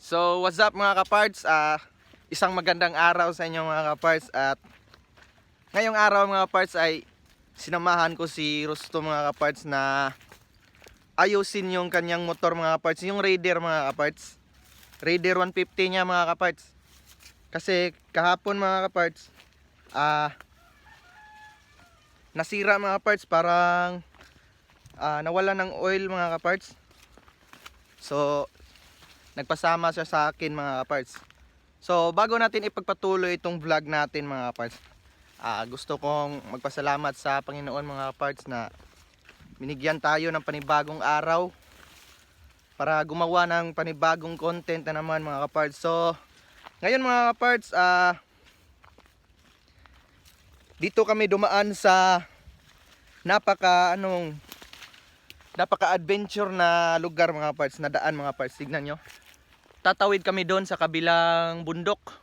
So what's up mga kaparts, isang magandang araw sa inyo mga kaparts. At ngayong araw mga kaparts ay sinamahan ko si Rusto mga kaparts na ayusin yung kanyang motor mga kaparts, yung Raider mga kaparts, Raider 150 niya mga kaparts. Kasi kahapon mga kaparts nasira mga kaparts, parang nawala ng oil mga kaparts. So nagpasama siya sa akin mga kaparts. So bago natin ipagpatuloy itong vlog natin mga kaparts, gusto kong magpasalamat sa Panginoon mga kaparts na binigyan tayo ng panibagong araw para gumawa ng panibagong content na naman mga kaparts. So ngayon mga kaparts, dito kami dumaan sa napaka-adventure na lugar mga kaparts, na daan mga kaparts. Tignan nyo, tatawid kami doon sa kabilang bundok,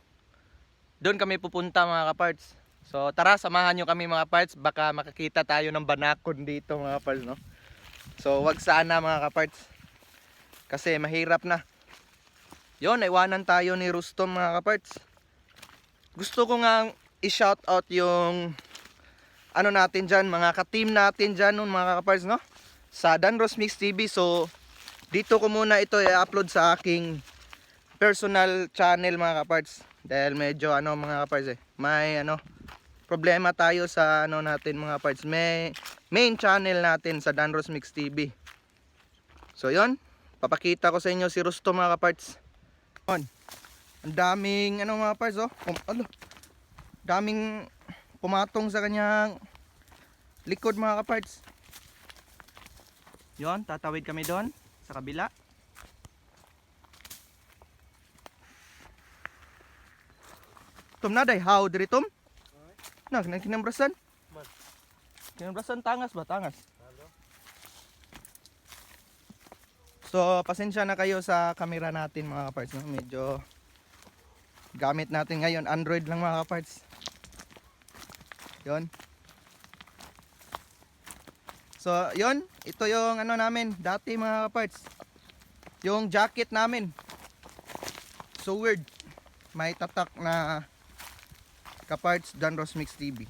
doon kami pupunta mga kaparts. So tara, samahan nyo kami mga kaparts, baka makakita tayo ng banakon dito mga kaparts, no? So wag sana mga kaparts, kasi mahirap na. Yon, naiwanan tayo ni Rustom mga kaparts. Gusto ko nga i-shout out yung natin dyan, mga ka-team natin dyan nun mga kaparts, no? Sa Danros Mix TV. So dito ko muna ito i-upload sa aking personal channel mga kaparts, dahil medyo mga kaparts, may problema tayo sa natin mga kaparts, may main channel natin sa Danros Mix TV. So yon, papakita ko sa inyo si Rusto mga kaparts. Ang daming mga kaparts, daming pumatong sa kanyang likod mga kaparts. Yon, tatawid kami doon sa kabila. Tum na day, how diri tum? Nang kinambrasan? Kinambrasan tangas ba? Tangas. So pasensya na kayo sa camera natin mga kaparts, no? Medyo gamit natin ngayon Android lang mga kaparts. Yon. So yon, ito yung namin dati mga kaparts, yung jacket namin. So weird, may tatak na kaparts Danros Mix TV.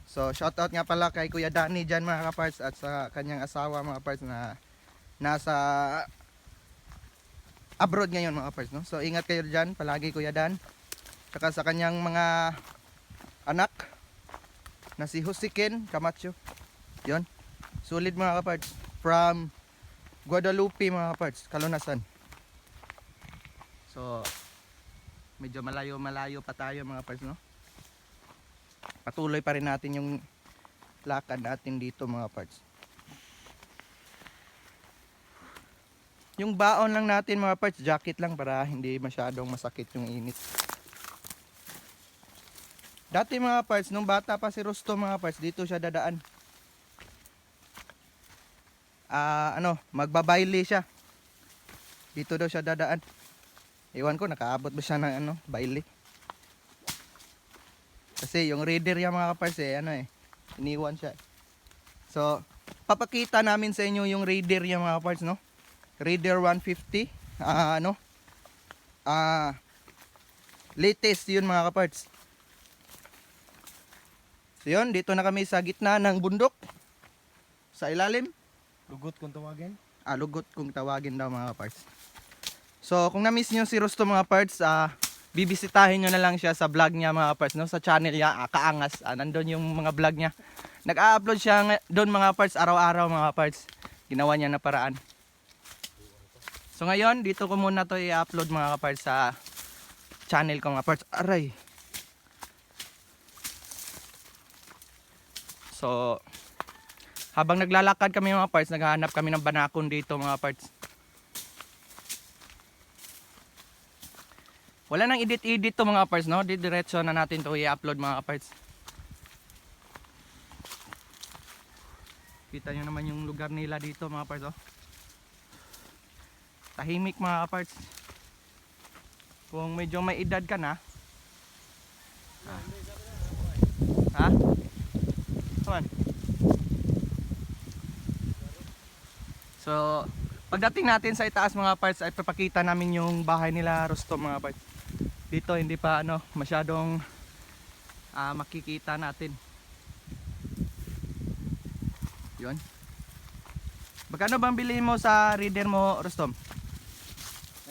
So shoutout nga pala kay Kuya Danny dyan mga kaparts, at sa kanyang asawa mga kaparts na nasa abroad ngayon mga kaparts, no? So ingat kayo dyan palagi Kuya Dan, saka sa kanyang mga anak na si Husiken Camacho. Yon, sulit mga kaparts, from Guadalupe mga kaparts, Kalunasan. So medyo malayo pa tayo mga kaparts, no? Patuloy pa rin natin yung lakad natin dito mga kaparts. Yung baon lang natin mga kaparts, jacket lang para hindi masyadong masakit yung init. Dati mga kaparts, nung bata pa si Rusto mga kaparts, dito siya dadaan. Magbabayle siya. Dito daw siya dadaan. Iwan ko nakaabot ba siya ng baile. Kasi yung Raider niya mga kaparts iniwan siya. So papakita namin sa inyo yung Raider niya mga kaparts, no? Raider 150. Latest yun mga kaparts. So yun, dito na kami sa gitna ng bundok, sa ilalim. Lugot kung tawagin? Lugot kung tawagin daw mga kaparts. So kung na-miss nyo si Rusto mga kaparts, bibisitahin nyo na lang siya sa vlog niya mga kaparts, no? Sa channel niya, Kaangas. Nandun yung mga vlog niya. Nag-a-upload siya doon mga kaparts, araw-araw mga kaparts. Ginawa niya na paraan. So ngayon, dito ko muna to i-upload mga kaparts sa channel ko mga kaparts. Aray! So habang naglalakad kami mga kaparts, naghahanap kami ng banakon dito mga kaparts. Wala nang edit-edit to mga kaparts, no? Diretso na natin to i-upload mga kaparts. Kita nyo naman yung lugar nila dito mga kaparts, oh. Tahimik mga kaparts. Kung medyo may edad ka na. Ha? Come on. So Pagdating natin sa itaas mga parts ay papakita namin yung bahay nila Rustom mga parts. Dito hindi pa masyadong makikita natin. Yun. Magkano bang bilhin mo sa reader mo Rustom?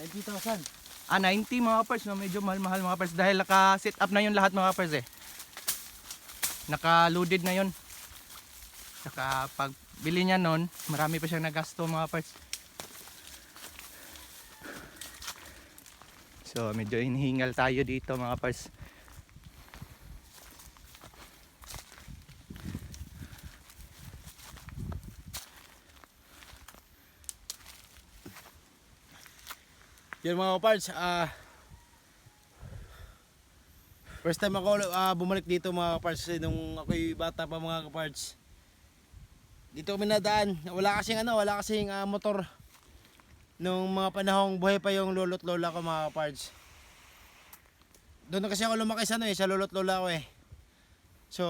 90,000. 90 mga parts, no? Medyo mahal-mahal mga parts dahil naka-set up na yun lahat mga parts eh. Naka-loaded na yun. Saka pag bili niya nun, marami pa siyang nagasto mga parts. So medyo hinihingal tayo dito mga parts. Yan mga kaparts, first time ako bumalik dito mga kaparts nung ako'y bata pa mga kaparts. Dito kami nadaan, wala kasing motor nung mga panahong buhay pa yung lolo't lola ko mga kaparts. Doon na kasi ako lumaki sa sa lolo't lola ko eh. So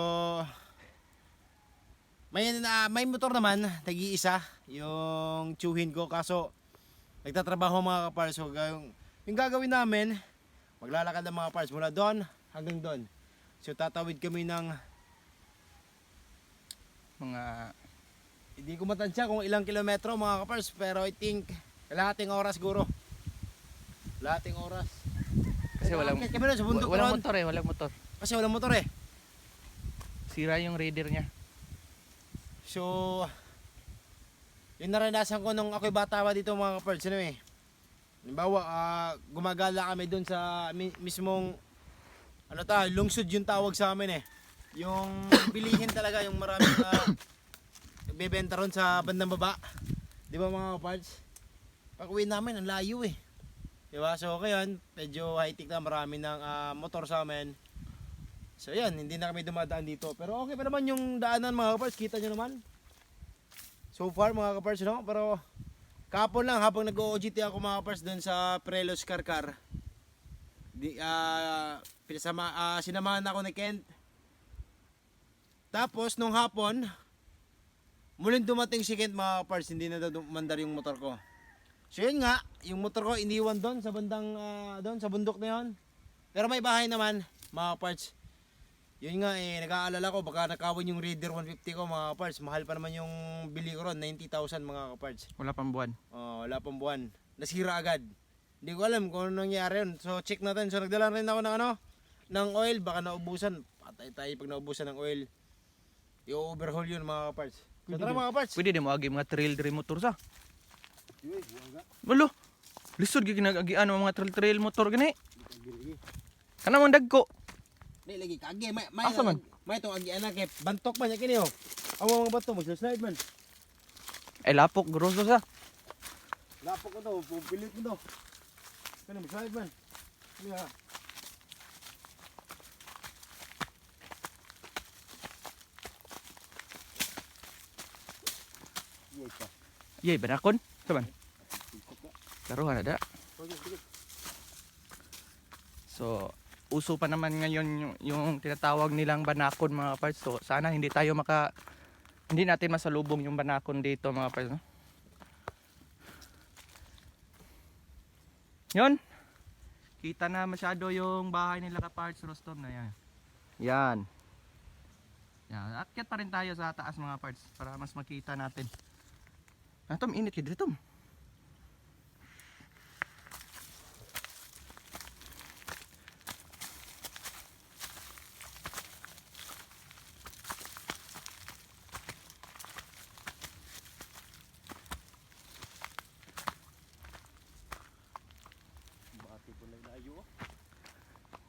may motor naman, tag-iisa, yung tsuhin ko, kaso nagtatrabaho mga kaparts. So yung gagawin namin, maglalakad ng mga parts mula doon hanggang doon. So tatawid kami ng Mga hindi ko matansya kung ilang kilometro mga kaparts, pero I think kalahating oras siguro. Kalahating oras. kasi walang kami doon sa bundok walang ron. motor eh, walang motor. Kasi walang motor eh. Sira yung reader niya. So yung naranasan ko nung ako'y bata pa dito mga kaparts, halimbawa, gumagala kami dun sa mismong lungsod yung tawag sa amin eh. Yung bilihin talaga, yung maraming bebenta ron sa bandang baba. Di ba mga kaparts? Pag uwi namin, ang layo eh. Di ba? So ngayon, medyo high-tech na, marami ng motor sa amin. So yan, hindi na kami dumadaan dito. Pero okay pa naman yung daanan mga kaparts, kita nyo naman. So far mga kaparts, pero kahapon lang habang nag-OJT ako mga kaparts doon sa Prelos Karkar. Sinamahan ako ni Kent. Tapos nung hapon, muling dumating si Kent mga kaparts, hindi na mandar yung motor ko. So yun nga, yung motor ko iniwan doon sa bandang doon sa bundok na yun. Pero may bahay naman mga kaparts. Yun nga nag-aalala ko baka nakawin yung Raider 150 ko mga kaparts. Mahal pa naman yung bili ko ron, 90,000 mga kaparts. Wala pang buwan. Wala pang buwan. Nasira agad. Hindi ko alam kung anong nangyari yun. So check natin. So nagdala rin ako ng oil. Baka naubusan. Patay tayo pag naubusan ng oil. I-overhaul yun mga kaparts. So tara mga kaparts. Pwede din mo agi mga trail motor sa. Walo. Lisod ginagagian ang mga trail motor gani. Kana mang dagko. Di lagi kage Asa man? may to agi anak kay bantok man kini oh. Awo mga bato mo slide man. Ay lapok grosso sa. Lapok ko to, pupilit mo to. Kani mo slide man. Yeah. Yay banakon. Saban. Karuhan ada. So uso pa naman ngayon yung tinatawag nilang banakon mga parts. So sana hindi natin masalubong yung banakon dito mga parts, no? Yun. Kita na masyado yung bahay nila ka-parts Rustom na yan. Yan. Yan. Akyat pa rin tayo sa taas mga parts para mas makita natin. Tom, init ka dito.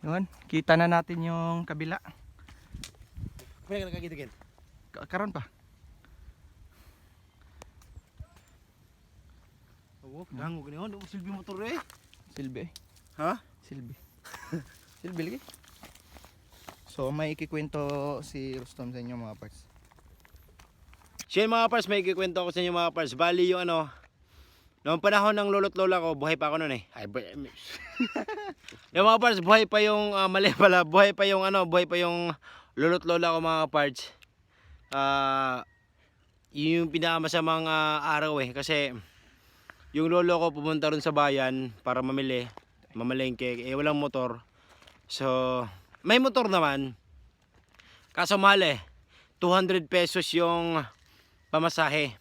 Yun, kita na natin yung kabila. Pwede ka nakakita kin. Karon pa. Oo, dango gani ho, silbi motor eh. Silbi. Ha? Silbi. Silbi lagi. So may ikikwento si Rustom sa inyo mga parts. Siya mga parts, may ikikwento ko sa inyo mga parts. Bali yung noong panahon ng lolo't lola ko, buhay pa ako noon eh. Ay, yung mga parts, buhay pa yung mali pala, buhay pa yung lolo't lola ko mga parts. Yun yung pinakamasamang araw eh, kasi yung lolo ko pumunta ron sa bayan para mamalengke, walang motor. So, may motor naman, kaso mahal 200 pesos yung pamasahe.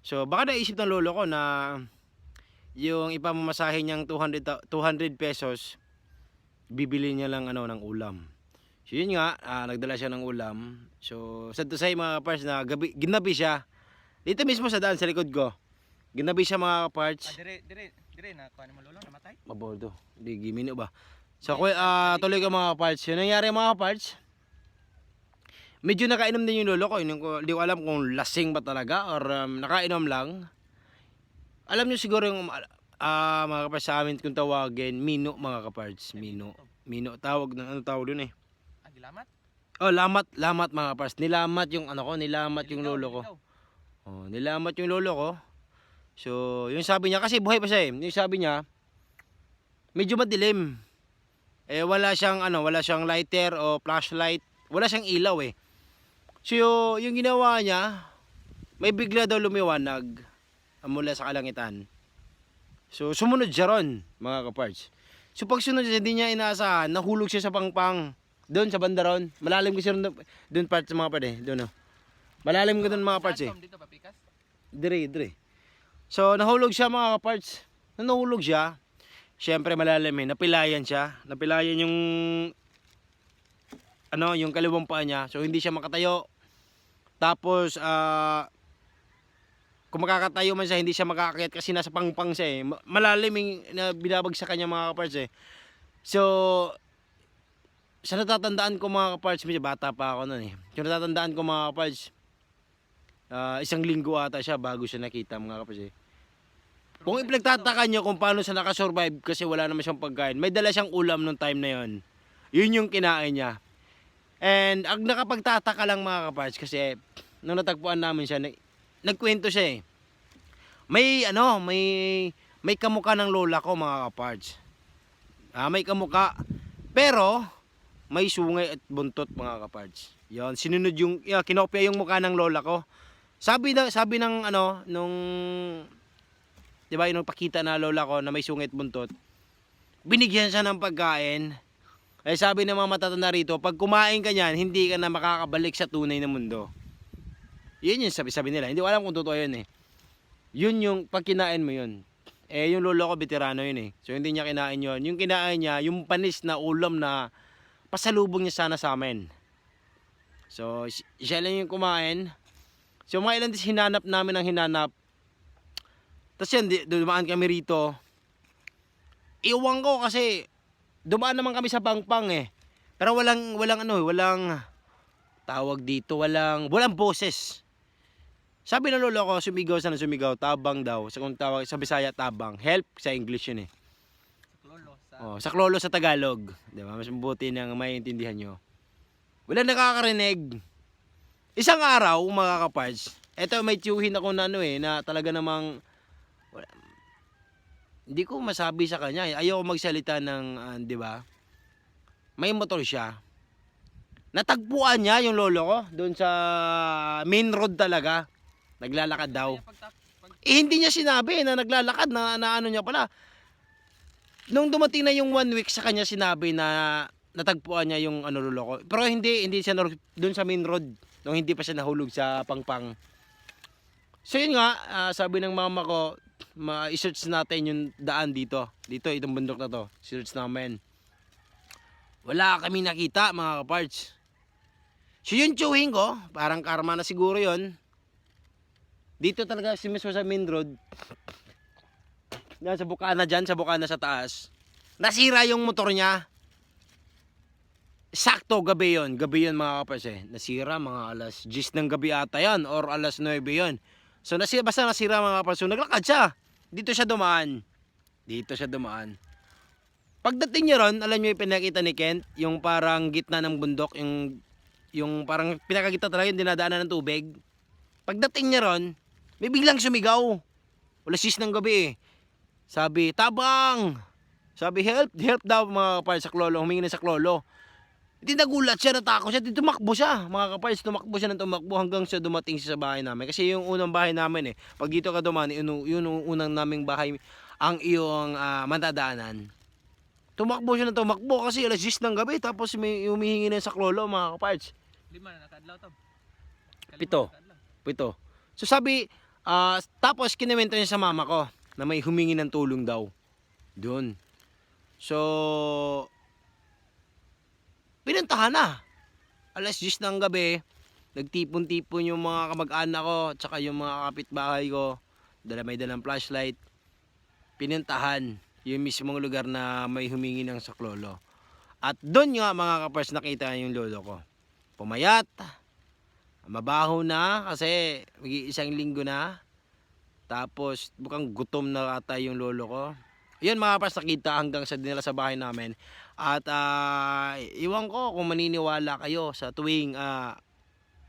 So, baka naisip ng lolo ko na yung ipamamasahe niyang 200 pesos, bibili niya lang ng ulam. So, yun nga, nagdala siya ng ulam. So, sad to say mga parts na ginabi siya. Dito mismo sa daan sa likod ko. Ginabi siya mga parts. Dire na kuan mo lolo namatay. Mabordo. Di gimino ba? So, tuloy ka mga parts. Yun nangyari mga parts. Medyo nakainom din yung lolo ko. Hindi ko alam kung lasing ba talaga or nakainom lang. Alam nyo siguro yung mga kaparts sa amin kung tawagin, Mino mga kaparts. Mino. Mino tawag ng ano tawag dun Gilamat? Oh, lamat mga kaparts. Nilamat yung nilamat yung lolo ko. Oh, nilamat yung lolo ko. So, yung sabi niya kasi buhay pa siya Yung sabi niya medyo madilim. Wala siyang lighter o flashlight. Wala siyang ilaw So, yung ginawa niya, may bigla daw lumiwanag mula sa kalangitan. So, sumunod siya ron, mga kaparts. So, pag sunod siya, hindi niya inaasahan, nahulog siya sa pangpang. Doon sa banda ron. Malalim kasi ron, doon parts sa mga parts Doon Malalim ko doon mga parts Dito papikas? Dire. So, nahulog siya mga kaparts. Nahulog siya, syempre malalim napilayan siya. Napilayan yung yung kaliwang paa niya. So, hindi siya makatayo. Tapos, kung makakatayo man siya, hindi siya makakakit kasi nasa pangpang siya Malalim na binabag sa kanya mga kaparts So, sa natatandaan ko mga kaparts, medyo bata pa ako noon Yung natatandaan ko mga kaparts, isang linggo ata siya bago siya nakita mga kaparts Kung ipinagtataka nyo kung paano siya nakasurvive kasi wala naman siyang pagkain, may dala siyang ulam nung time na yon. Yun yung kinain niya. And ang nakapagtataka lang mga kaparts kasi nung natagpuan namin siya, nagkwento siya May kamukha ng lola ko mga kaparts. May kamukha. Pero may sungay at buntot mga kaparts. Yon, sinunod yung kinopya yung mukha ng lola ko. Sabi ng nung 'di ba yung pakita na lola ko na may sungay at buntot. Binigyan siya ng pagkain. Sabi ng mga matatanda rito, pag kumain ka niyan, hindi ka na makakabalik sa tunay na mundo. Yun yung sabi nila. Hindi ko alam kung totoo yun Yun yung pag kinain mo yun. Yung lolo ko veterano yun So hindi niya kinain yun. Yung kinain niya, yung panis na ulam na pasalubong niya sana sa amin. So siya lang yung kumain. So mga ilan din hinanap namin ang hinanap. Tapos yan, dumaan kami rito. Iwan ko kasi dumaan naman kami sa pangpang Pero walang tawag dito, walang boses. Sabi ng lolo ko, sumigaw, tabang daw. Sa kung tawag sa Bisaya, tabang. Help sa English yun sa Klolo sa Tagalog. Diba? Mas mabuti nang maiintindihan nyo. Wala nakakarinig. Isang araw, mga kaparts, eto may tiyuhin ako na na talaga namang hindi ko masabi sa kanya Ayoko magsalita ng, di ba? May motor siya. Natagpuan niya yung lolo ko doon sa main road talaga. Naglalakad daw. Hindi niya sinabi na naglalakad na niya pala. Nung dumating na yung 1 week sa kanya sinabi na natagpuan niya yung lolo ko. Pero hindi siya doon sa main road nung hindi pa siya nahulog sa pangpang. So yun nga, sabi ng mama ko, i-search natin yung daan dito. Dito, itong bundok na to. Search namin. Wala kami nakita mga kaparts. So yung tiyuhin ko, parang karma na siguro yon. Dito talaga si mismo sa main road. Yan sa bukana sa taas. Nasira yung motor niya. Sakto gabi yon mga kaparts Nasira mga alas 10 ng gabi ata yan or alas 9 yon. So basta nasira mga kaparts. So naglakad siya. Dito siya dumaan. Pagdating niya ron, alam niyo yung pinakita ni Kent, yung parang gitna ng bundok, yung parang pinakagitna talaga yung dinadaanan ng tubig. Pagdating niya ron, may biglang sumigaw. Alas 10 ng gabi Sabi, tabang! Sabi, help daw mga kaparts sa klolo, humingi na sa klolo. Hindi nagulat siya, natakot siya, di tumakbo siya. Mga kaparts, tumakbo siya ng tumakbo hanggang sa dumating siya sa bahay namin. Kasi yung unang bahay namin pag dito ka dumaan, yun yung unang naming bahay ang iyong matadaanan. Tumakbo siya ng tumakbo kasi alas 10 ng gabi tapos may humihingi na sa klolo mga kaparts. 5 na nakadlaw to. 7. So sabi, tapos kinuwento niya sa mama ko na may humingi ng tulong daw. Doon. So, pinuntahan na. Alas 10 ng gabi, nagtipon-tipon yung mga kamag-anak ko, tsaka yung mga kapitbahay ko. May dalang flashlight. Pinuntahan yung mismong lugar na may humingi ng saklolo. At doon nga mga kapars nakita yung lolo ko. Pumayat. Mabaho na kasi isang linggo na. Tapos mukhang gutom na ata yung lolo ko. Yun mga kapars nakita hanggang sa dinala sa bahay namin. At iwan ko kung maniniwala kayo sa tuwing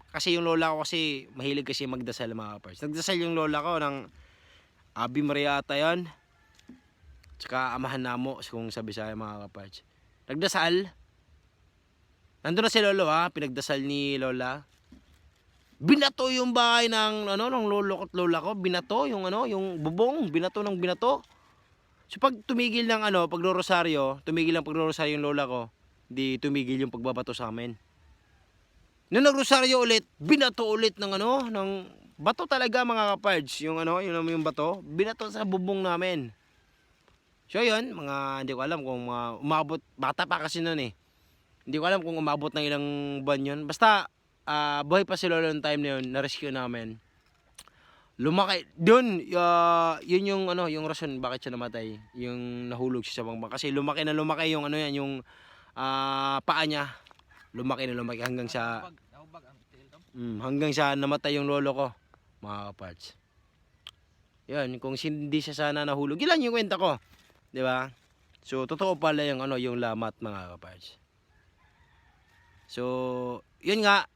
kasi yung lola ko kasi mahilig kasi magdasal mga kapars. Nagdasal yung lola ko ng Ave Maria ata yan. Tsaka amahan namo kung sabi sa mga kapars. Nagdasal. Nandun na si lolo pinagdasal ni lola. Binato yung bahay ng ng lolo at lola ko, binato yung yung bubong, binato ng binato. So pag tumigil ng tumigil ang pagrorosaryo yung lola ko, di tumigil yung pagbabato sa amin. Nung nagrosaryo ulit, binato ulit ng ng bato talaga mga kapards, yung yung bato, binato sa bubong namin. So yun, hindi ko alam kung umabot, bata pa kasi noon Hindi ko alam kung umabot ng ilang buwan yun. Basta buhay pa si lolo noong time na yun, na-rescue namin. Lumaki doon, yun yung yung rason bakit siya namatay, yung nahulog siya sa bangbang kasi lumaki na lumaki yung yung paa niya. Lumaki na lumaki hanggang sa hanggang sa namatay yung lolo ko, mga kaparts. Yan, kung hindi siya sana nahulog, ilan yung kwenta ko, 'di ba? So totoo pala yung yung lamat mga kaparts. So, yun nga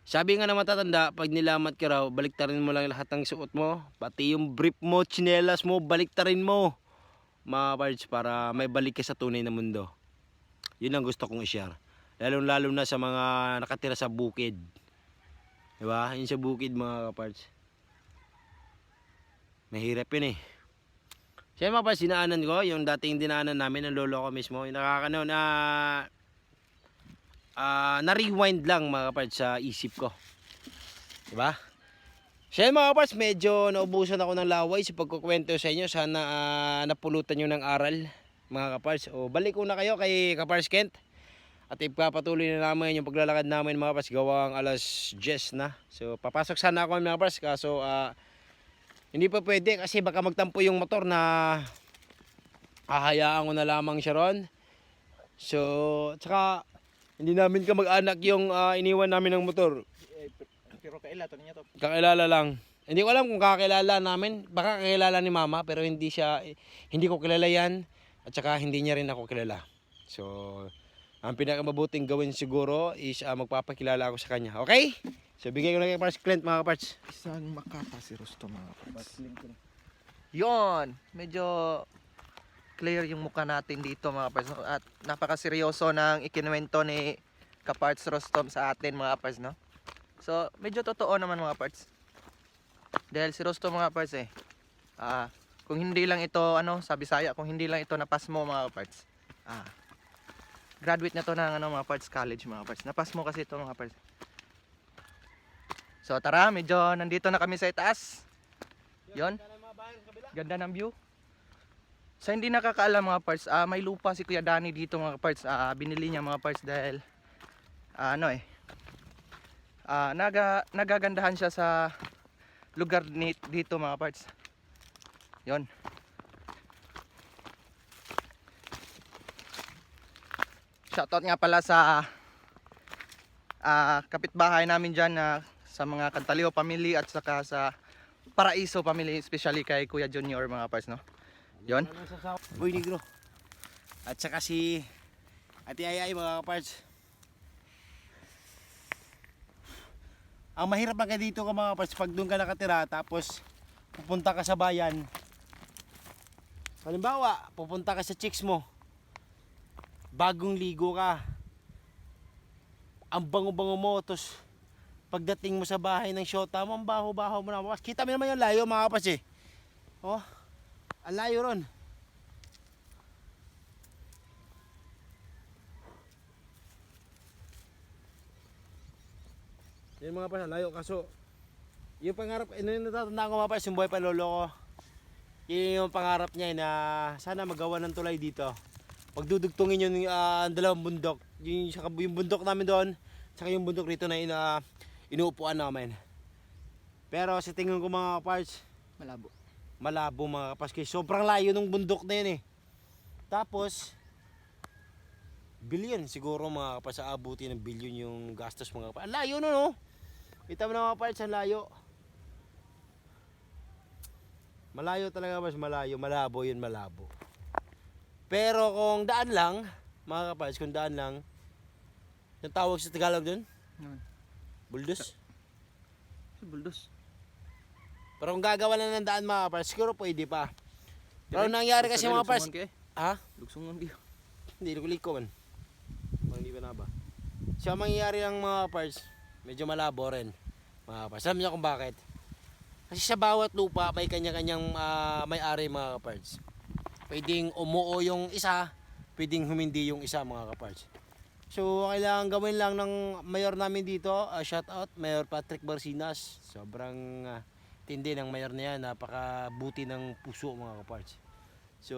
sabi nga ng matatanda, pag nilamat ka raw, baliktarin mo lang lahat ng suot mo, pati yung brief mo, tsinelas mo, baliktarin mo, mga parts, para may balik ka sa tunay na mundo. Yun ang gusto kong i-share. Lalo na sa mga nakatira sa bukid. Diba? Yun sa bukid mga parts. Mahirap yun Siya mga parts, dinaanan ko, yung dating dinaanan namin ng lolo ko mismo, yung na-rewind lang mga parts sa isip ko. Diba? Siya mga parts, medyo naubusan ako ng laway sa pagkukwento sa inyo. Sana napulutan nyo ng aral mga kaparts. O balik ko na kayo kay Kapars Kent. At ipapatuloy na namin yung paglalakad namin mga parts, gawang alas 10 na. So papasok sana ako mga parts, kaso hindi pa pwede kasi baka magtampo yung motor na hahayaan ko na lamang siya ron. So tsaka hindi namin kamag-anak yung iniwan namin ng motor. Pero niya to. Kakilala lang. Hindi ko alam kung kakilala namin. Baka kakilala ni mama pero hindi ko kilala yan. At saka hindi niya rin ako kilala. So, ang pinakamabuting gawin siguro is magpapakilala ako sa kanya. Okay? So, bigay ko na kay Parts Clint mga parts. Isang Makata si Rusto mga kaparts. Yon, medyo clear yung mukha natin dito mga kaparts. At napakaseryoso ng ikinuwento ni Kaparts Rostom sa atin mga kaparts, no? So, medyo totoo naman mga parts. Dahil si Rostom mga parts kung hindi lang ito, sa Bisaya, kung hindi lang ito napasmo mga parts. Graduate na to ng mga parts college mga parts. Napasmo kasi ito mga parts. So, tara, medyo nandito na kami sa itaas. Yon. Ganda ng view. Sa hindi nakakaalam mga parts, may lupa si Kuya Danny dito mga parts. Binili niya mga parts dahil nagagandahan siya sa lugar dito mga parts. Yon. Shoutout nga pala sa kapitbahay namin dyan sa mga Cantaliho family at saka sa Paraiso family, especially kay Kuya Junior mga parts, no? Yon. Boy Negro. At saka si Ate Ayay mga parts. Ang mahirap lang dito ka mga parts, pag doon ka nakatira tapos pupunta ka sa bayan. Halimbawa, pupunta ka sa chicks mo. bagong ligo ka. Ang bango-bango mo, tapos pagdating mo sa bahay ng shota mo, ang baho-baho mo na. Kita mo naman yung layo mga kapas eh. Oh, ang layo ron. Yan mga kapas, ang layo. Kaso, yung pangarap, yung natatandaan ko mga kapas, yung buhay pa lolo ko. Yun yung pangarap niya na sana magawa ng tulay dito. Pagdudugtungin yung dalawang bundok. Yung bundok namin doon, saka yung bundok rito na inuupuan namin. Pero sa tingin ko mga parts, malabo mga kapas. Kasi sobrang layo ng bundok na yun eh. Tapos, billion siguro mga kapas, aabuti ng billion yung gastos mga kapas. Ang layo no no? Kita mo na mga parts, ang layo. Malayo talaga mas malayo, malabo yun, malabo. Pero kung daan lang, mga kapas, kung daan lang, yung tawag sa Tagalog dun? Buldos? Buldos. Pero kung gagawa na ng daan mga kapas, siguro pwede pa. Pero nangyari kasi mga kapas, ha? Lugsungon kayo. Hindi, liko man. Hindi ba na ba? Siya mangyayari ng mga kapas, medyo malabo rin. Mga kapas, alam niyo kung bakit? Kasi sa bawat lupa may kanya-kanyang may-ari mga kaparts. Pwedeng umuo yung isa, pwedeng humindi yung isa mga kaparts. So kailangan gawin lang ng mayor namin dito, shout out Mayor Patrick Barsinas. Sobrang tindi ng mayor na yan, napakabuti ng puso mga kaparts. So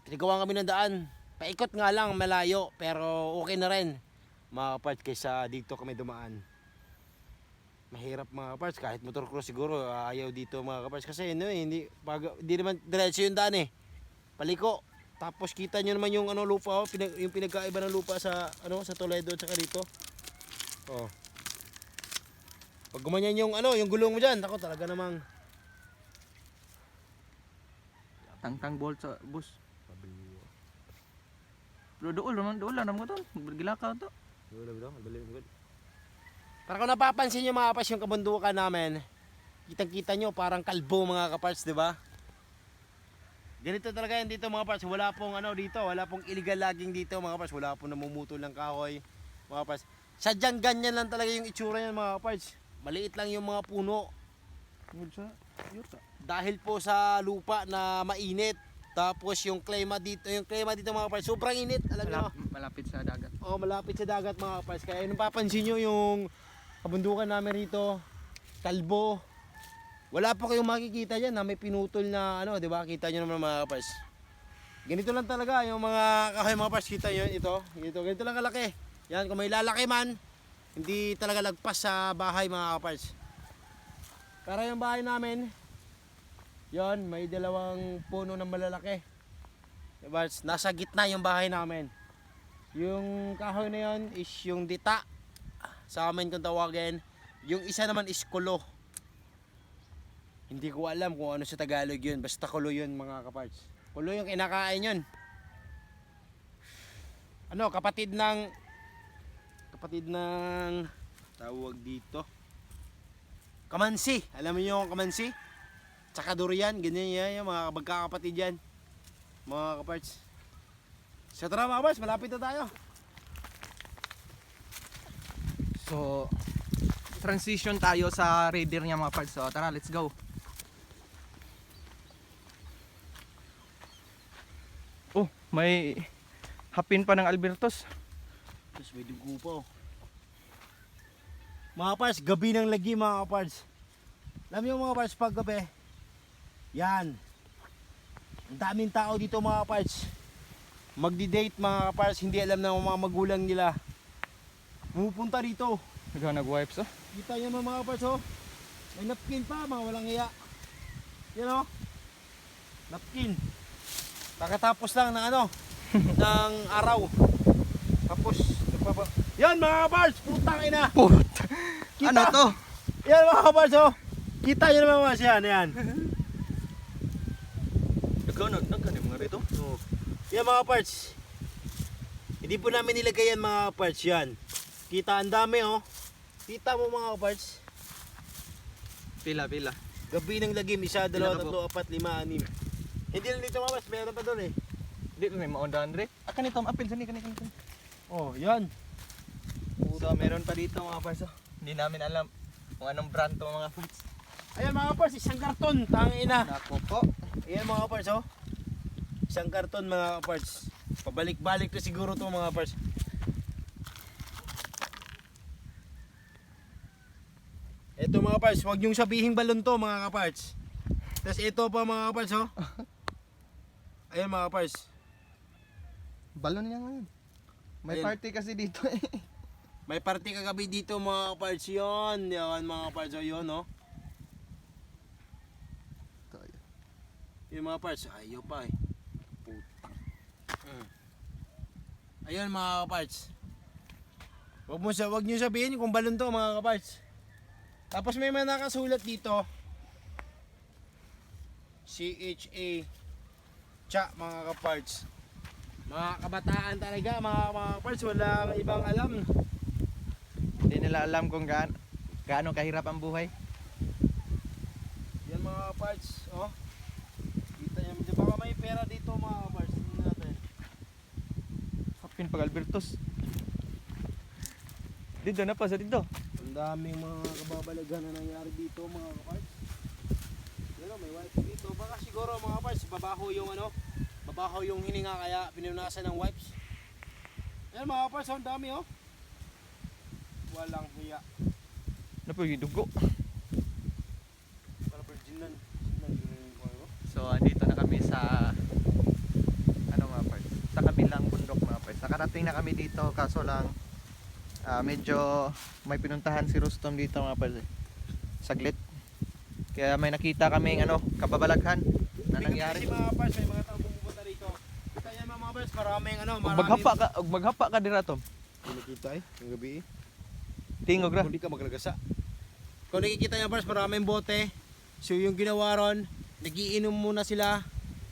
tinagawan kami ng daan, paikot nga lang malayo pero okay na rin mga kaparts kaysa dito kami dumaan. Mahirap mga kaparts, kahit motor cross siguro ayaw dito mga kaparts kasi hindi naman diretso yung daan eh. Paliko. Tapos kita nyo naman yung lupa yung pinagkaiba ng lupa sa sa Toledo at saka dito. Oh. Pag gumanyan yung yung gulong mo diyan, ako talaga namang Tangtang bolt sa bus. Pero doon lang mo to. Gilaka to. Para kung napapansin nyo mga kapas yung kabundukan namin, kitang-kita nyo parang kalbo mga kaparts, di ba? Ganito talaga yan dito mga kaparts, wala pong dito, wala pong illegal logging dito mga kaparts, wala pong namumutol ng kahoy mga kaparts. Sadyang ganyan lang talaga yung itsura yan mga kaparts. Maliit lang yung mga puno. Dahil po sa lupa na mainit. Tapos yung klima dito mga kaparts, sobrang init, alam nyo. Malapit sa dagat. Oh, malapit sa dagat mga kaparts. Kaya nung papansin nyo yung kabundukan namin rito, kalbo. Wala pa kayong makikita diyan na may pinutol na di ba? Kita niyo naman mga kapars. Ganito lang talaga yung mga kahoy mga kapars, kita niyo ito. Ganito lang kalaki. Yan, kung may lalaki man, hindi talaga lagpas sa bahay mga kapars. Para yung bahay namin, yon, may dalawang puno ng malalaki. Diba? Nasa gitna yung bahay namin. Yung kahoy na yon is yung dita. Sa amin kung tawagin, yung isa naman is kulo. Hindi ko alam kung ano sa Tagalog yun, basta kulo yun mga kaparts. Kulo yung kinakain yun. Kapatid ng tawag dito, kamansi. Alam niyo yung kamansi? Tsaka durian, ganyan yan, yung mga magkakapatid yan mga kaparts. So tara mga kaparts, malapit na tayo. So, transition tayo sa raider niya mga parts. So, tara, let's go. Oh, may hapin pa ng Albertos. Tapos may dugo pa Mga parts, gabi ng lagi mga parts. Alam niyo mga parts, pag gabi, yan. Ang daming tao dito mga parts. Magdi-date mga parts, hindi alam ng mga magulang nila. Pumupunta dito. Nag-wipes oh. Kita nyo mga parts oh. May napkin pa, mga walang hiya. Yan oh. Napkin. Pagkatapos lang ng ng araw. Tapos yan mga parts, putang ina. Puta. Kita. Ano to? Yan mga parts oh. Kita nyo naman mga siya, yan. Nagkanin mga rito. Oh. Yan mga parts. Hindi po namin nilagay yan mga parts yan. Kita ang dami oh. Kita mo mga parts. Pila. Gabi ng lagim, 1, 2, Pila 3, 4, 5, 6. Hindi lang dito mga parts, meron pa doon eh. Di rin maundahan Dre. Akan ito, apil sa ni kanito. Oh, yan. So meron pa dito mga parts. Oh. Hindi namin alam kung anong brand to mga parts. Ayan mga parts, isang karton, tangina. Nako po. Ayan mga parts, oh. Isang karton mga parts. Pabalik-balik to siguro to mga parts. Ito mga parts, huwag niyong sabihin balon to mga kaparts. Tapos ito pa mga kaparts, oh. Ayan mga kaparts. Balon yan ngayon. May Ayan. party kasi dito eh. May party kagabi dito mga kaparts, yun. Yan mga kaparts, oh, yun, oh. Yung mga parts, ayaw pa eh. Putang. Ayun mga kaparts. Wag niyo sabihin kung balon to mga kaparts. Tapos may mga nakasulat dito. CHA Cha mga kaparts. Mga kabataan talaga mga kaparts, wala ibang alam. Hindi nila alam kung gaano kahirap ang buhay. Yan mga kaparts, oh. Kita niyo, di ba may pera dito mga kaparts? Tingnan natin. Kapin pag Albertos. Dito na pa sa dito. Ang daming mga kababalaghan na nangyari dito mga kaparts. Yan o, may wipes dito. Baka siguro mga kaparts, babaho yung hininga kaya pinunasan ng wipes. Yan mga kaparts, ang dami oh. Walang hiya. Ano po yung dugo? Para virginan. So andito na kami sa ano mga parts, sa kabilang bundok mga parts. Nakarating na kami dito kaso lang medyo may pinuntahan si Rustom dito mga parts eh. Saglit. Kaya may nakita kaming kababalaghan na nangyari. Kasi mga kaparts, may mga tao pumupunta rito. Kita niya mga kaparts, maraming Ug maghapa ka dira Tom. Hindi nakita eh, ang gabi eh. Tingog ra. Hindi ka maglagasa. Kung nakikita niyo parang maraming bote. So yung ginawa ron, nagiinom muna sila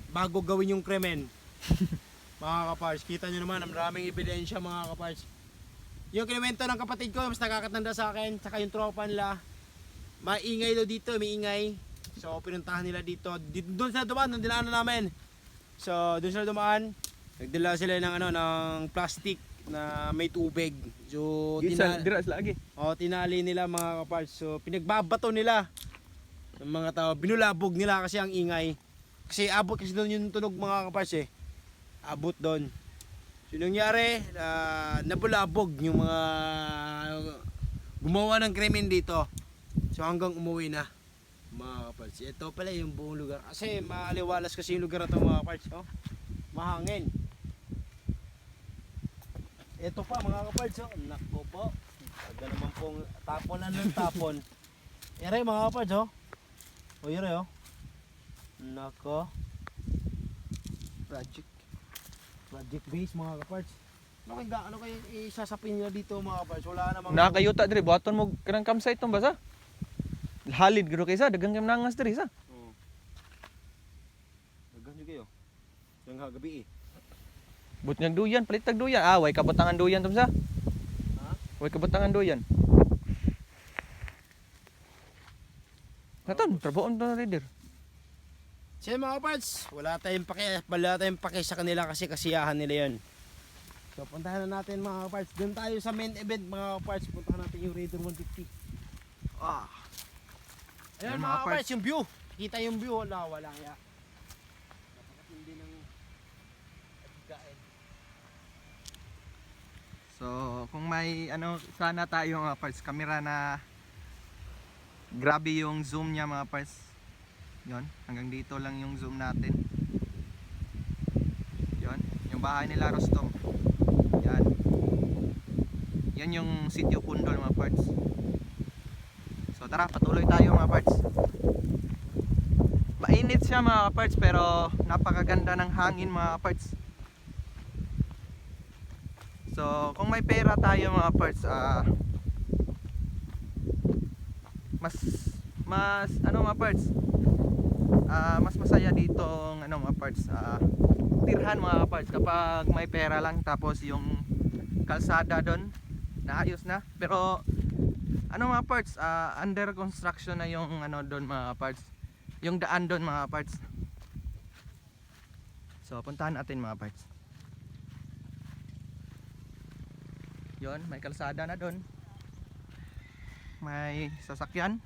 bago gawin yung krimen. Mga kapars, kita niyo naman, ang maraming ebidensya mga kapars. Yung kinemento ng kapatid ko, mas nakakatanda sa akin, saka yung tropa nila. Maingay daw dito, maingay. So pinuntahan nila dito. Doon sila dumaan, doon dinaanan namin. So doon sila dumaan, nagdala sila ng ng plastic na may tubig. So Dira lagi. tinali nila mga kaparts. So pinagbabato nila ng mga tao, binulabog nila kasi ang ingay. Kasi abot kasi doon yung tunog mga kaparts eh. Abot doon. So nangyari, nabulabog yung mga gumawa ng krimen dito. So hanggang umuwi na mga kaparts. Ito pala yung buong lugar. Kasi maaliwalas kasi yung lugar na ito mga kaparts. Oh. Mahangin. Ito pa mga kaparts, oh. Nako po. Aga naman pong taponan ng tapon. Yare mga kaparts, oh. O yare, oh. Nako. Project base mga kaparts. Ano kayo isasapin nila dito mga kaparts? Wala namang... Nakakayuta diri buhaton mo kanang campsite tong basa. Halid guro kaysa dagang kam nangas diri sa. Oo. Dagan nyo kayo. Yung gabi eh. But niyang duyan, palit tag duyan. Way kabutangan duyan tom sa. Ha? Way kabutangan duyan. Naton, trabaon to na reader. Siya mga kaparts, wala tayong paki sa kanila kasi kasiyahan nila yun. So puntahan na natin mga kaparts. Doon tayo sa main event mga kaparts. Puntahan natin yung Raider 150. Ah. Ayan Ayan, mga mga kaparts, yung view. Kita yung view. Walang ya. Napakatindi ng kain. So, kung may sana tayo mga parts, camera na grabe yung zoom niya mga parts. Yon, hanggang dito lang yung zoom natin. Yon, yung bahay nila Rustom. Yan. Yan yung sitio Pundol mga parts. So tara, patuloy tayo mga parts. Mainit siya mga parts pero napakaganda ng hangin mga parts. So kung may pera tayo mga parts, mas mga parts, mas masaya dito mga parts, tirhan mga parts kapag may pera lang, tapos yung kalsada doon naayos na, pero mga parts, under construction na yung doon mga parts, yung daan doon mga parts. So So puntahan natin mga parts. Yon, may kalsada na doon. May sasakyan.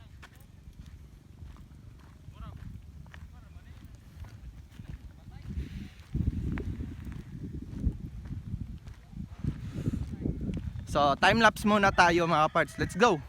So time lapse muna tayo mga parts. Let's go.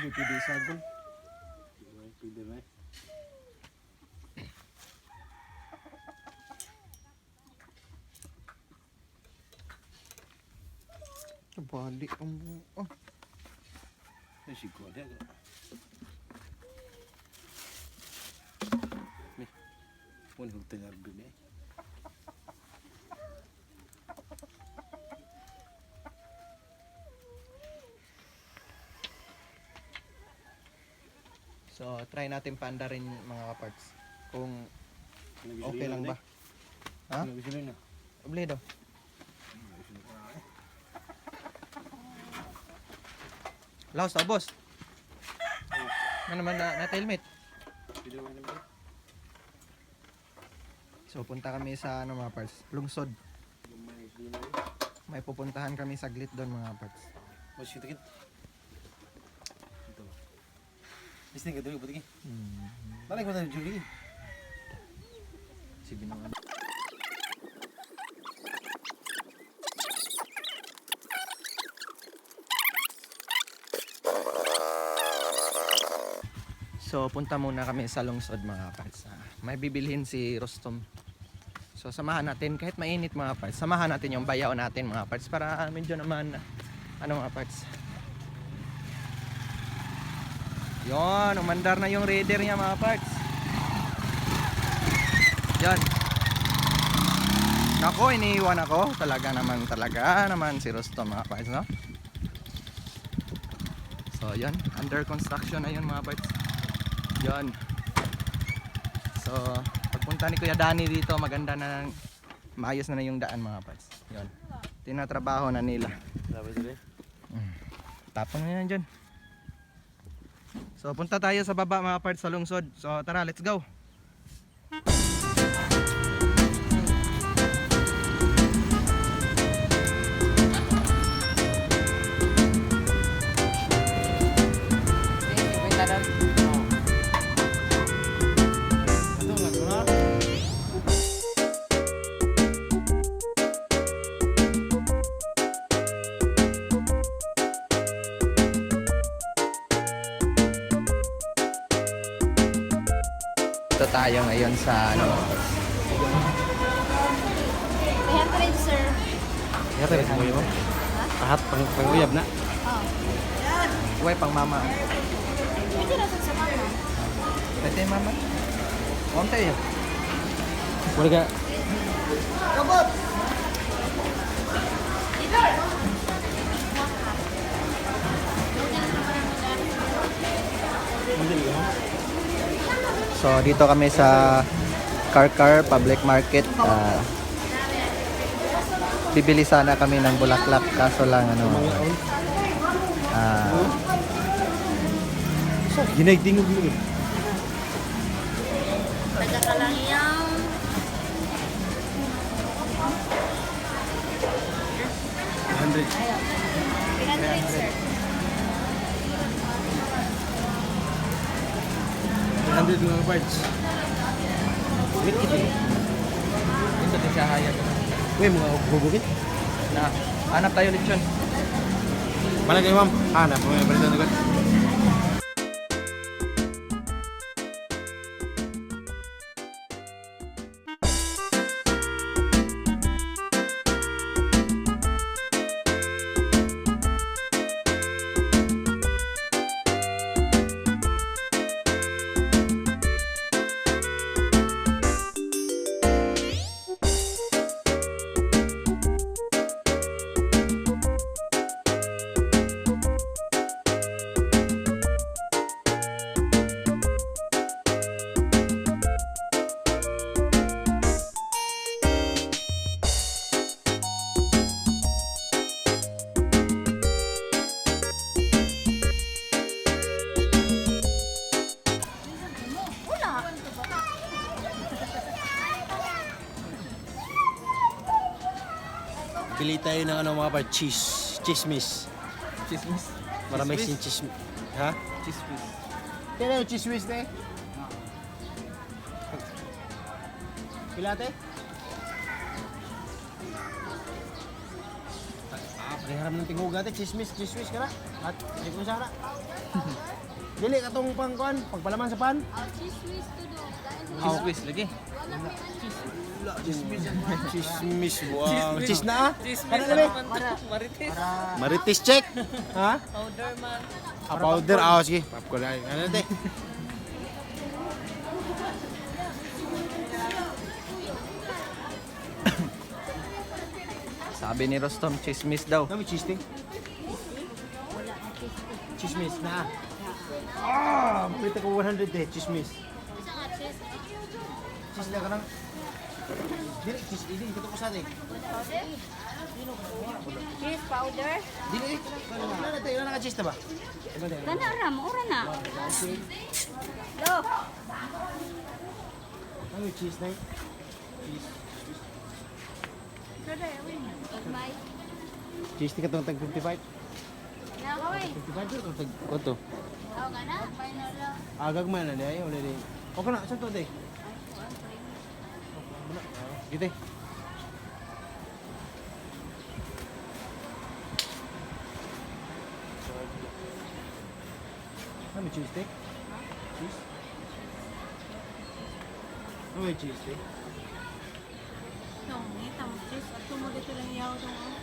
Pwede sagol. Pwede na. Balik ang buo. Ay, siguro. Pun hotel arbin eh. So try natin panda rin mga parts. Kung okay lang ba? Ha? Nagisuloy na. Obledo. Laos, boss. Ano naman na helmet? So punta kami sa ano mga parts, lungsod. May pupuntahan kami saglit doon mga parts. Mas sitikit. Isting ka dulu putih. Balik mo tayo Julie. Sige naman. So punta muna kami sa lungsod mga parts. May bibilhin si Rostom. So samahan natin kahit mainit mga parts. Samahan natin yung bayaw natin mga parts para medyo naman ano mga parts. Yon, umandar na yung raider niya mga parts. Yan. Nako, iniiwan ako. Talaga naman si Rostom mga parts, no? So yan, under construction na yun mga parts. Yan. So pagpunta ni Kuya Danny dito, maganda na, maayos na yung daan mga parts. Yan. Tinatrabaho na nila. Tapang na yan dyan. So punta tayo sa baba mga parts sa lungsod. So tara, let's go. Ito tayo ngayon sa ano. 300 sir. Ya rin mo yun. Kahat pang-uyab na. Oh. Uy, pang mama. Pwede na sa mama. Ate mama. Konti yun. Wala ka. So dito kami sa Car Public Market. Bibili sana kami ng bulaklak kaso lang ano. Ginagdingog mo. Taga Kalangyang. 300, sir. 100 mga parts. Wait, kiti. Ito din siya hayag. Uy, mga bubukit. Na, hanap tayo lechon. Mana kayo, ma'am? Hanap mo yung balita agad. Pili tayo ng ano mga parts, chismis. Chismis. Marami sin chismis. Ha? Chismis. Kaya yung chismis na eh. Pilate? Pariharap ng tingog natin, chismis ka na. At hindi ko sana. Dili ka tong pangkuan, pagpalaman sa pan. Chismis lagi. Chismis, wow. Cheese na ah? Ano na ba? Marites. Marites check. Ha? Powder man. Ah, powder. Ah, sige. Popcorn. Ano natin? Sabi ni Rostom, chismis daw. Ano may cheese ting? Chismis na. Ah, pwede ko 100 eh, chismis. Cheese na ka nang. Dili, cheese ini, ito ko sa atin. Cheese powder. Dili eh. Wala na tayo, wala naka-cheese na ba? Gana ram, ora na. Lo. Ano yung cheese na eh? Cheese. May. Cheese ka itong tag 55? Nakaway. 55 ito tag koto. Oh, gana. Final lang. Agag man na day, wala day. Okay na, saan to day? Gite. Ano may cheese steak? Cheese? Ano may cheese steak? No, ngita mo sis, at tumuli ko lang yaw dong.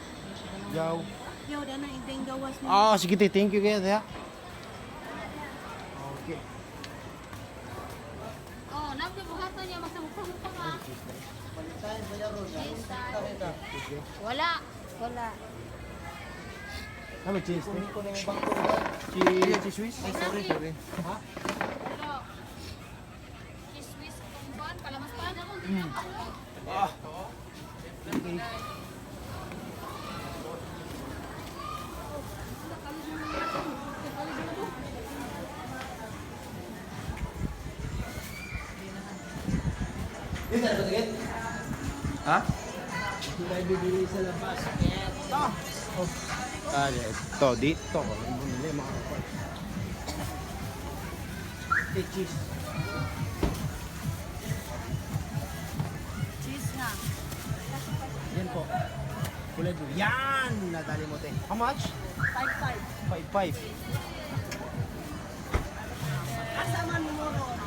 Yaw. Yaw da na indeng gawas ni. Ah, sige te, thank you kaya ya. Okay. Oh, nabi buhaton niya magsamukha ka. Wala. Wala. Ano may cheese steak? Cheese Swiss? Ay, sorry. Ha? Cheese kumban palamas pa na mo. Ah. Okay. Ha? Tayo bibili sa labas. Ito. Ah, ito. Dito. Bumili mga kapal. Cheese. Cheese nga. Yan po. Kulay blue. Yan! Nadali mo, te. How much? 5-5. 5.5. Asa man mo ron?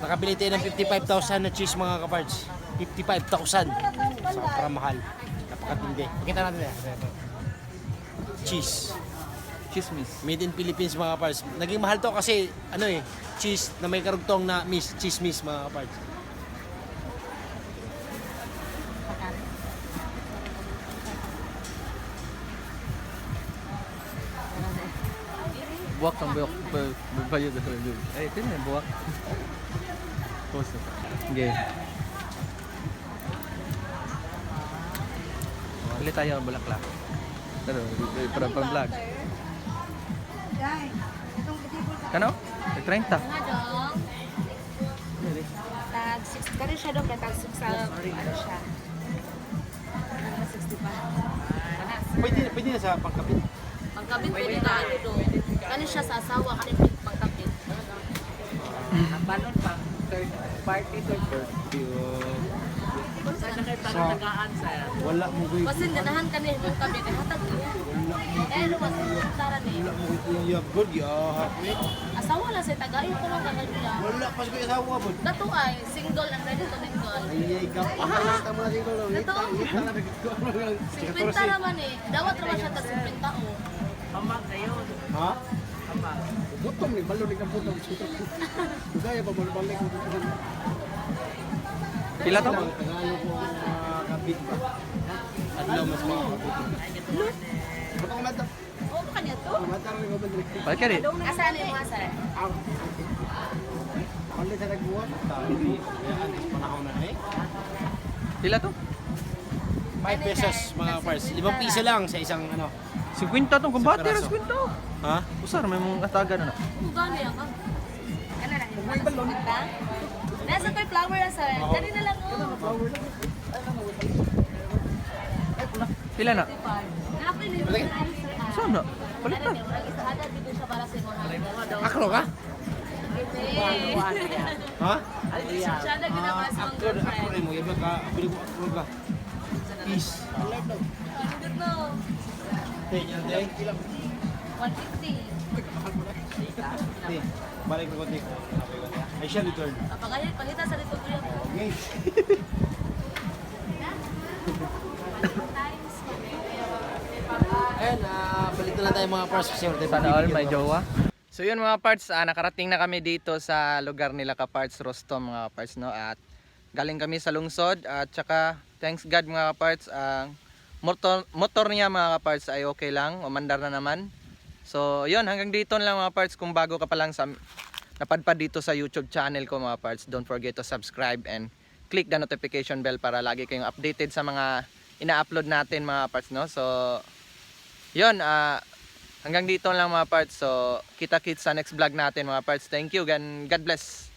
Nakabili tayo ng 55,000 na cheese mga kapards. 55,000. Sobrang mahal. Napakatindi. Pakita natin yan. Cheese. Chismis. Made in Philippines mga parts. Naging mahal to kasi ano eh, cheese na may karugtong na chismis mga parts. Buwak ang buwak. Bayo da sa loob. Ay, ito na buwak. Puso. Okay. Bili tayo ng bulaklak. Pero, para pang-vlog. Kano? 30. Nga dong. Tag 6 ka rin siya dong. Kaya tag 6 sa ano siya. 60 pa. Pwede na sa pangkapit. Pagkabit pwede na ano dong. Kani siya sa asawa. Kani pagkabit. Balon pa, third party, third party. Saan na kayo tagaan sir? Wala mo koy. Kasi ganahan ka niya yung kabit. Hatag niya. Eh, lumas. Tara niya. Wala mo koy iya good ya hapit. Asawa lang sa tagayon ko lang ganahan niya. Wala pas ko asawa bud. Dato ay, single ang ready to mingle. Ay ka pa tama na dito lo. Dato, Ito 50 naman eh. Dawat naman siya tag 50 o. Mamang kayo. Ha? Mamang. Butong ni balo ni kaputong sutok. Dugay pa balik ko. Pila to? Tagalog ko kabit ba. Adlaw mas mga kaputong. Butong mata. Oo, kanya to. Mata rin ko balik. Balik ka rin. Asaan yung mga sir? Pali sa nagbuhat. Tayo kaya anis panahon na eh. Pila to? 5 pesos mga pars. 5 piso lang sa isang ano. 50 tong kumbate, Sa 50. Ha? Usar, may mong ataga na na. Kung gano'n yan ka. Ano na? May balon ka? Nasa toy flower na sir. Dali na lang oh. Pila na? Nakapoy na yung sir. Saan na? Balik na. Ada dito siya para sa mga. Akro ka? Ha? Siya na ginawa sa mga Akro girlfriend. mo. Iba ka. Bili ko akro ka. Peace. Ano dito? Hey, yan day. 150. Hey, balik ko konti. I shall return. Papagaya, pangita sa dito kuya ko. Okay. Ayan, balik na lang tayo mga pars. Sana all may jowa. So yun mga parts, nakarating na kami dito sa lugar nila ka-parts, Rostom mga parts, no? At galing kami sa lungsod at saka thanks God mga ka-parts, ang motor niya mga ka-parts ay okay lang, umandar na naman. So yun, hanggang dito lang mga parts. Kung bago ka pa lang sa napadpad dito sa YouTube channel ko mga parts, don't forget to subscribe and click the notification bell para lagi kayong updated sa mga ina-upload natin mga parts, no? So yun, hanggang dito lang mga parts. So kita-kits sa next vlog natin mga parts. Thank you and God bless.